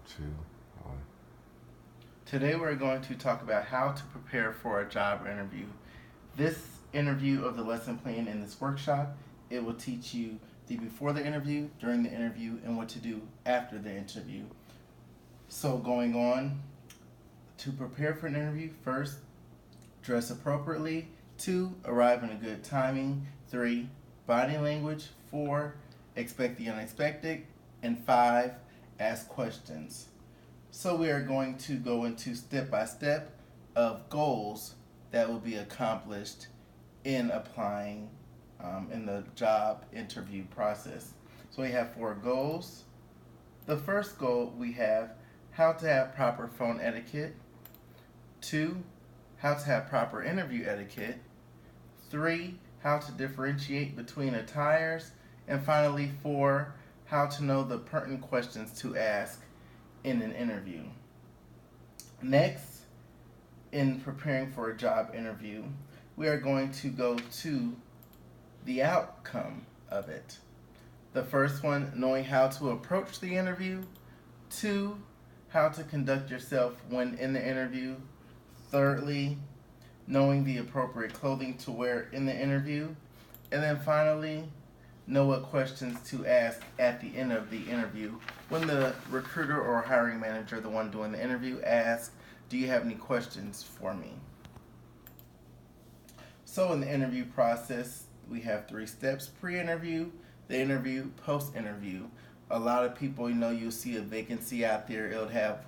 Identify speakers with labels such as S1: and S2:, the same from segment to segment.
S1: 2, 1.
S2: Today we're going to talk about how to prepare for a job interview. This interview of the lesson plan in this workshop, it will teach you the before the interview, during the interview, and what to do after the interview. So going on, to prepare for an interview, first, dress appropriately. 2, arrive in a good timing. 3, body language. 4, expect the unexpected. And 5, ask questions. So we are going to go into step by step of goals that will be accomplished in applying in the job interview process. So we have 4 goals. The first goal we have how to have proper phone etiquette. 2, how to have proper interview etiquette. 3, how to differentiate between attires. And finally, 4, how to know the pertinent questions to ask in an interview. Next, in preparing for a job interview, we are going to go to the outcome of it. The first one, knowing how to approach the interview. 2, how to conduct yourself when in the interview. Thirdly, knowing the appropriate clothing to wear in the interview. And then finally, know what questions to ask at the end of the interview when the recruiter or hiring manager, the one doing the interview, asks, do you have any questions for me? So in the interview process, we have 3 steps: pre-interview, the interview, post-interview. A lot of people, you'll see a vacancy out there. It'll have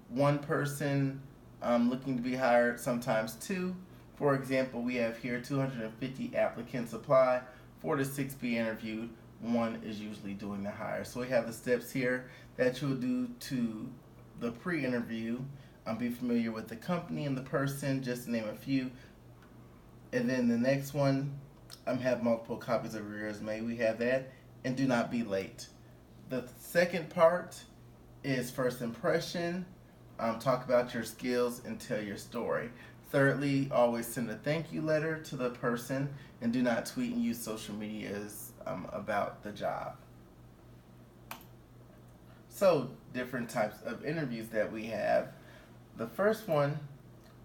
S2: one person looking to be hired, sometimes 2. For example, we have here 250 applicants apply, 4 to 6 be interviewed. 1 is usually doing the hire. So we have the steps here that you'll do to the pre-interview. Be familiar with the company and the person, just to name a few. And then the next one, have multiple copies of your resume. We have that. And do not be late. The second part is first impression. Talk about your skills and tell your story. Thirdly, always send a thank you letter to the person and do not tweet and use social medias about the job. So, different types of interviews that we have. The first one,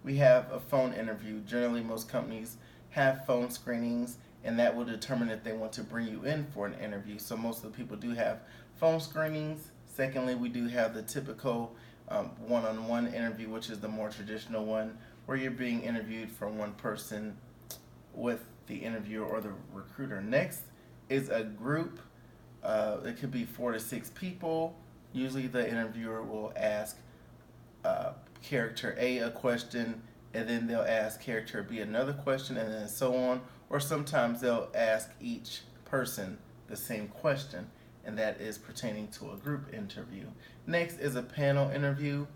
S2: we have a phone interview. Generally, most companies have phone screenings, and that will determine if they want to bring you in for an interview. So, most of the people do have phone screenings. Secondly, we do have the typical one-on-one interview, which is the more traditional one, where you're being interviewed from one person with the interviewer or the recruiter. Next is a group. It could be 4 to 6 people. Usually, the interviewer will ask character A a question, and then they'll ask character B another question, and then so on. Or sometimes they'll ask each person the same question, and that is pertaining to a group interview. Next is a panel interview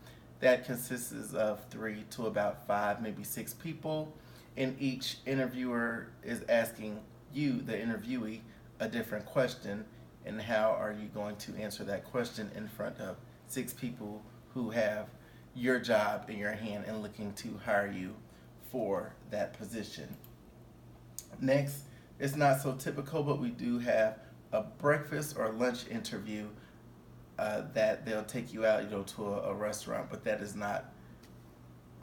S2: that consists of 3 to about 5, maybe 6 people, and each interviewer is asking you, the interviewee, a different question, and how are you going to answer that question in front of 6 people who have your job in your hand and looking to hire you for that position. Next, it's not so typical, but we do have a breakfast or lunch interview that they'll take you out, to a restaurant, but that is not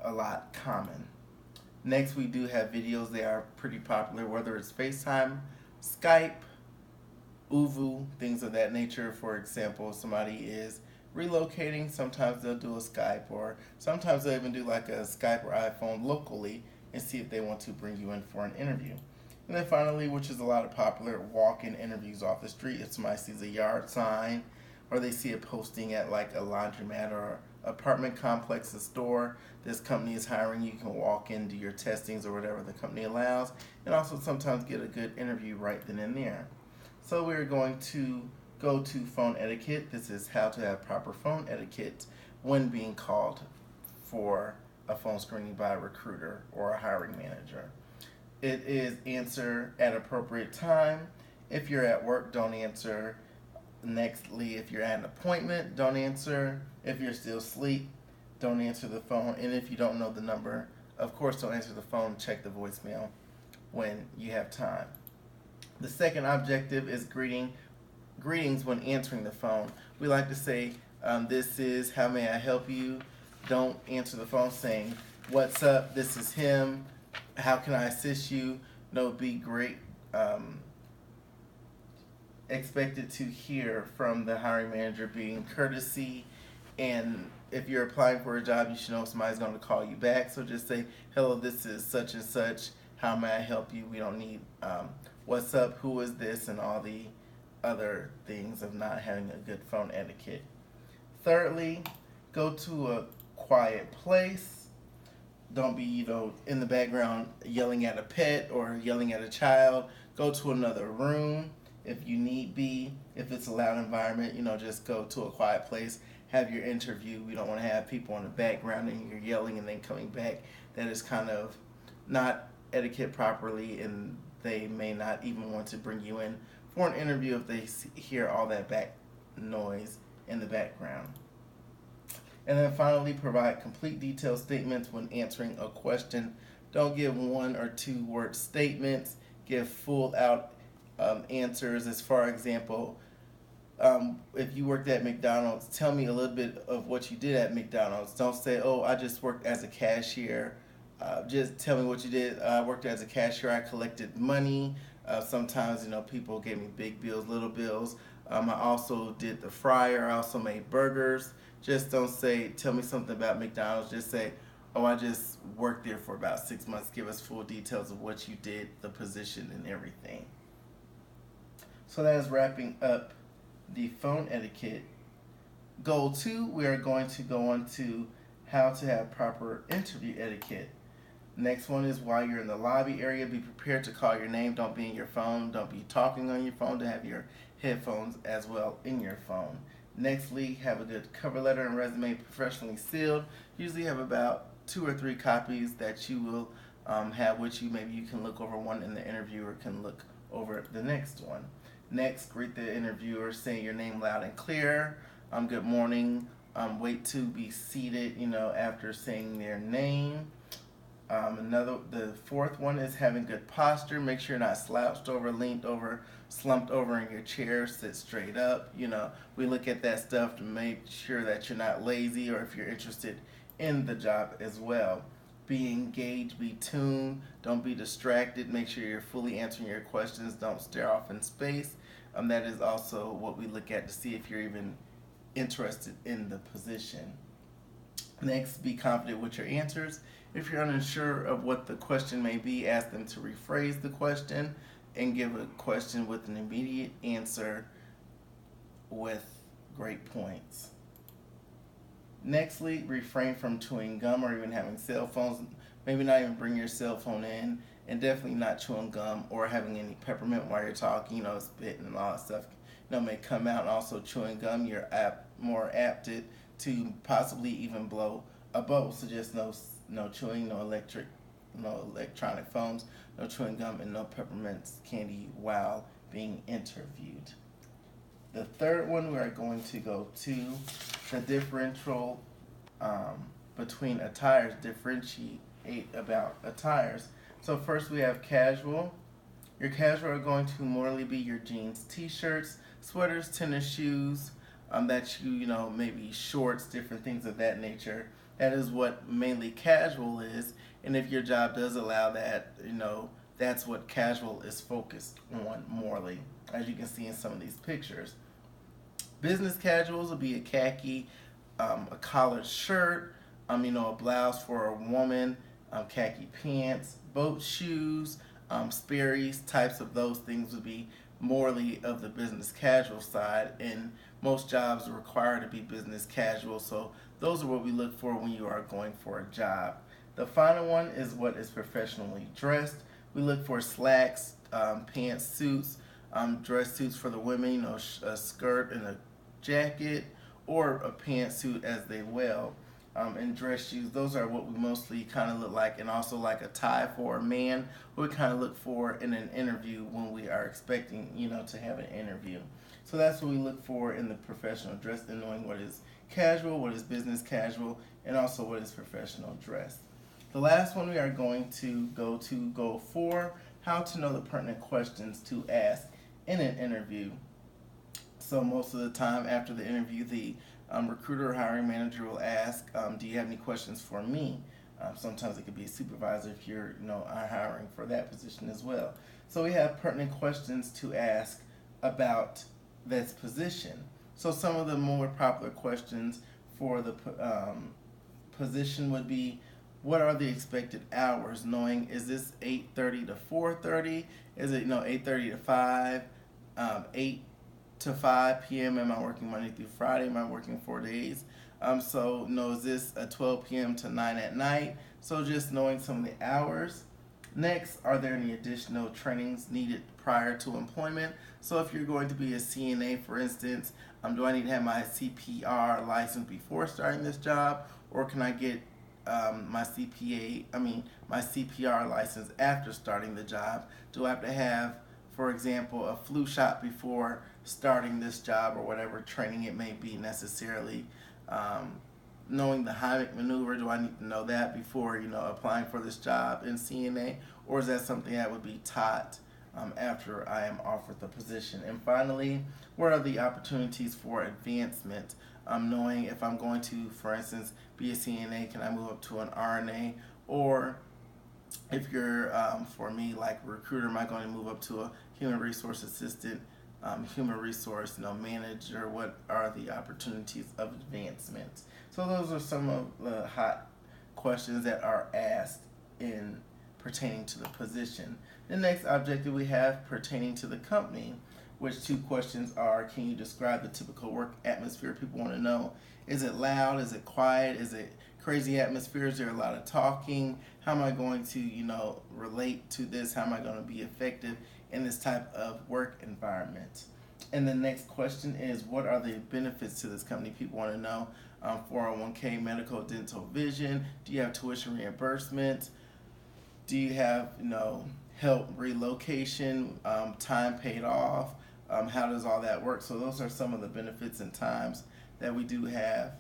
S2: a lot common. Next, we do have videos. They are pretty popular, whether it's FaceTime, Skype, Uvu, things of that nature. For example, somebody is relocating, sometimes they'll do a Skype, or sometimes they'll even do like a Skype or iPhone locally and see if they want to bring you in for an interview. And then finally, which is a lot of popular, walk-in interviews off the street. If somebody sees a yard sign or they see a posting at like a laundromat or apartment complex, a store, this company is hiring you, can walk in, do your testings or whatever the company allows, and also sometimes get a good interview right then and there. So we're going to go to phone etiquette. This is how to have proper phone etiquette when being called for a phone screening by a recruiter or a hiring manager. It is answer at appropriate time. If you're at work, don't answer. Nextly, if you're at an appointment, don't answer. If you're still asleep, don't answer the phone. And if you don't know the number, of course, don't answer the phone. Check the voicemail when you have time. The second objective is greetings when answering the phone. We like to say, This is how may I help you. Don't answer the phone saying, "What's up? This is him. How can I assist you?" No, be great. Um, Expected to hear from the hiring manager being courtesy, and if you're applying for a job, you should know somebody's going to call you back. So just say, "Hello, this is such and such. How may I help you?" We don't need "What's up? Who is this?" and all the other things of not having a good phone etiquette. Thirdly, go to a quiet place. Don't be, in the background yelling at a pet or yelling at a child. Go to another room if you need be. If it's a loud environment, just go to a quiet place. Have your interview. We don't want to have people in the background and you're yelling and then coming back. That is kind of not etiquette properly, and they may not even want to bring you in for an interview if they hear all that back noise in the background. And then finally, provide complete detailed statements when answering a question. Don't give one or two word statements. Give full out answers. As for example, if you worked at McDonald's, tell me a little bit of what you did at McDonald's. Don't say, "Oh, I just worked as a cashier." Just tell me what you did. I worked as a cashier. I collected money. Sometimes, people gave me big bills, little bills. I also did the fryer. I also made burgers. Just don't say, "Tell me something about McDonald's." Just say, "Oh, I just worked there for about 6 months." Give us full details of what you did, the position, and everything. So that is wrapping up the phone etiquette. Goal 2, we are going to go on to how to have proper interview etiquette. Next one is while you're in the lobby area, be prepared to call your name. Don't be in your phone. Don't be talking on your phone. To have your headphones as well in your phone. Nextly, have a good cover letter and resume professionally sealed. Usually have about 2 or 3 copies that you will have with you. Maybe you can look over one and the interviewer can look over the next one. Next, greet the interviewer, saying your name loud and clear. Good morning. Wait to be seated, after saying their name. The fourth one is having good posture. Make sure you're not slouched over, leaned over, slumped over in your chair. Sit straight up. We look at that stuff to make sure that you're not lazy or if you're interested in the job as well. Be engaged, be tuned, don't be distracted. Make sure you're fully answering your questions. Don't stare off in space. That is also what we look at to see if you're even interested in the position. Next, be confident with your answers. If you're unsure of what the question may be, ask them to rephrase the question and give a question with an immediate answer with great points. Nextly, refrain from chewing gum or even having cell phones. Maybe not even bring your cell phone in, and definitely not chewing gum or having any peppermint while you're talking. Spitting and all that stuff, may come out. And also chewing gum, you're more apt to possibly even blow a bubble. So just no chewing, no electronic phones, no chewing gum, and no peppermint candy while being interviewed. The third one, we are going to go to the differential between attires, differentiate about attires. So first we have casual. Your casual are going to morally be your jeans, t-shirts, sweaters, tennis shoes, maybe shorts, different things of that nature. That is what mainly casual is. And if your job does allow that, that's what casual is focused on morally, as you can see in some of these pictures. Business casuals will be a khaki, a collared shirt, a blouse for a woman, khaki pants, boat shoes, Sperry's, types of those things would be morally of the business casual side, and most jobs are required to be business casual, so those are what we look for when you are going for a job. The final one is what is professionally dressed. We look for slacks, pants, suits, dress suits for the women, a skirt and a jacket, or a pantsuit as they will. And dress shoes, those are what we mostly kind of look like, and also like a tie for a man, what we kind of look for in an interview when we are expecting, to have an interview. So that's what we look for in the professional dress, and knowing what is casual, what is business casual, and also what is professional dress. The last one we are going to go 4, how to know the pertinent questions to ask in an interview. So most of the time after the interview, the Recruiter or hiring manager will ask, do you have any questions for me? Sometimes it could be a supervisor if you're, hiring for that position as well. So we have pertinent questions to ask about this position. So some of the more popular questions for the position would be, what are the expected hours? Knowing, is this 8:30 to 4:30? Is it 8:30 to 5? 8 to 5 p.m. Am I working Monday through Friday? Am I working 4 days? Is this a 12 p.m. to 9 at night? So just knowing some of the hours. Next, are there any additional trainings needed prior to employment? So if you're going to be a CNA, for instance, do I need to have my CPR license before starting this job, or can I get my my CPR license after starting the job? Do I have to have, for example, a flu shot before starting this job, or whatever training it may be necessarily? Knowing the Heimlich maneuver, do I need to know that before applying for this job in CNA, or is that something that would be taught after I am offered the position? And finally, what are the opportunities for advancement? Knowing if I'm going to, for instance, be a CNA, can I move up to an RNA, or if you're, for me, like a recruiter, am I going to move up to a human resource assistant, human resource manager? What are the opportunities of advancement? So those are some of the hot questions that are asked in pertaining to the position. The next objective we have pertaining to the company, which two questions are, can you describe the typical work atmosphere? People want to know, is it loud? Is it quiet? Is it crazy atmosphere? Is there a lot of talking? How am I going to, relate to this? How am I going to be effective in this type of work environment? And the next question is, what are the benefits to this company? People want to know 401k, medical, dental, vision. Do you have tuition reimbursement? Do you have, help relocation, time paid off? How does all that work? So those are some of the benefits and times that we do have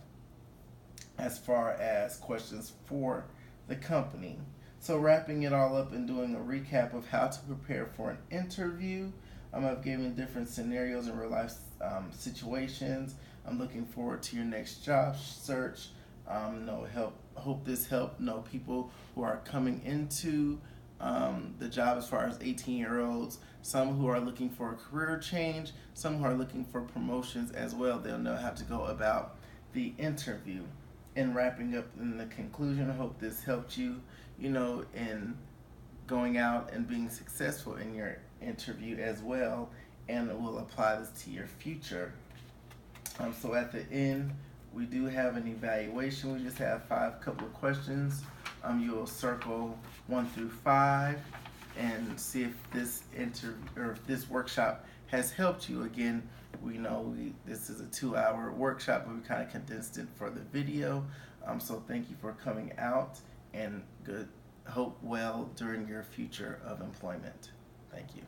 S2: as far as questions for the company. So wrapping it all up and doing a recap of how to prepare for an interview. I've given different scenarios and real life situations. I'm looking forward to your next job search. Hope this helped. People who are coming into the job as far as 18-year-olds, some who are looking for a career change, some who are looking for promotions as well. They'll know how to go about the interview. And wrapping up in the conclusion, I hope this helped you, in going out and being successful in your interview as well, and will apply this to your future. So at the end, we do have an evaluation. We just have couple of questions. You'll circle 1 through 5 and see if this if this workshop has helped you. Again, this is a 2-hour workshop, but we kind of condensed it for the video. So thank you for coming out, and hope well during your future of employment. Thank you.